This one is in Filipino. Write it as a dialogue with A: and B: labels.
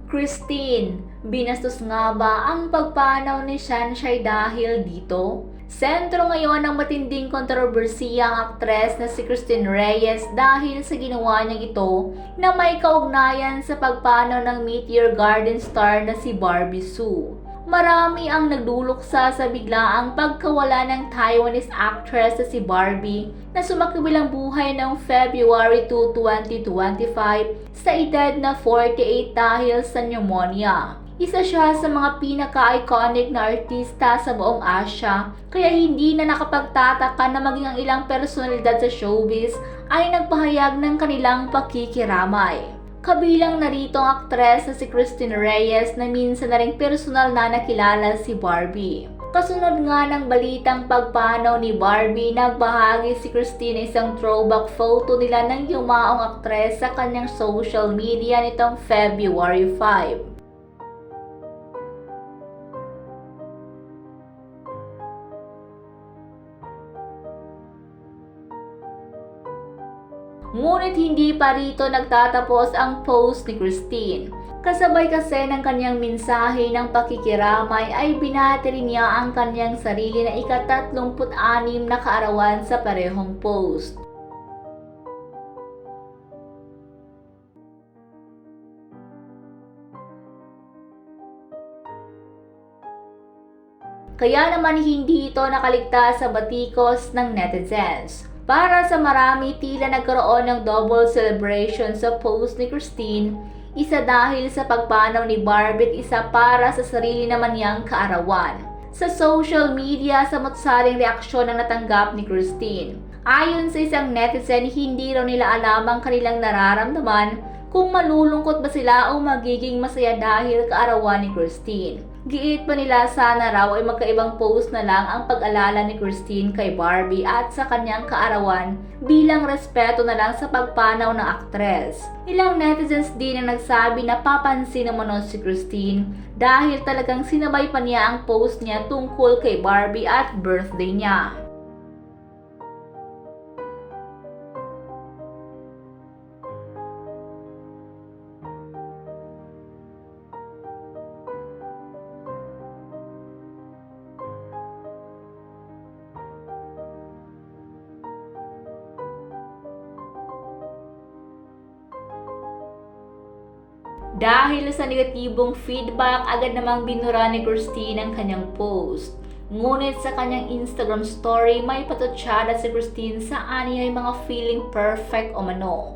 A: Christine, binastos nga ba ang pagpanaw ni Sunshine dahil dito? Sentro ngayon ng matinding kontrobersiya ang aktres na si Christine Reyes dahil sa ginawa niyang ito na may kaugnayan sa pagpanaw ng Meteor Garden star na si Barbie Sue. Marami ang nagduluksa sa biglaang pagkawala ng Taiwanese actress na si Barbie na sumakibilang buhay noong February 2, 2025 sa edad na 48 dahil sa pneumonia. Isa siya sa mga pinaka-iconic na artista sa buong Asia, kaya hindi na nakapagtataka na maging ang ilang personalidad sa showbiz ay nagpahayag ng kanilang pakikiramay. Kabilang narito ang aktres na si Christine Reyes na minsan na ring personal na nakilala si Barbie. Kasunod nga ng balitang pagpanaw ni Barbie, nagbahagi si Christine isang throwback photo nila ng yumaong aktres sa kanyang social media nitong February 5. Ngunit hindi pa rito nagtatapos ang post ni Christine. Kasabay kasi ng kanyang mensahe ng pakikiramay ay binati rin niya ang kanyang sarili na ika-36 na kaarawan sa parehong post. Kaya naman hindi ito nakaligtas sa batikos ng netizens. Para sa marami, tila nagkaroon ng double celebration sa post ni Christine, isa dahil sa pagpanaw ni Barbie at isa para sa sarili naman niyang kaarawan. Sa social media, samot-saring reaksyon ang natanggap ni Christine. Ayon sa isang netizen, hindi raw nila alam ang kanilang nararamdaman kung malulungkot ba sila o magiging masaya dahil kaarawan ni Christine. Giit pa nila sana raw ay magkaibang post na lang ang pag-alala ni Christine kay Barbie at sa kanyang kaarawan bilang respeto na lang sa pagpanaw ng aktres. Ilang netizens din ang nagsabi na papansin naman si Christine dahil talagang sinabay pa niya ang post niya tungkol kay Barbie at birthday niya. Dahil sa negatibong feedback, agad namang binura ni Christine ang kanyang post. Ngunit sa kanyang Instagram story, may patutsyada si Christine sa aniyay mga feeling perfect o mano.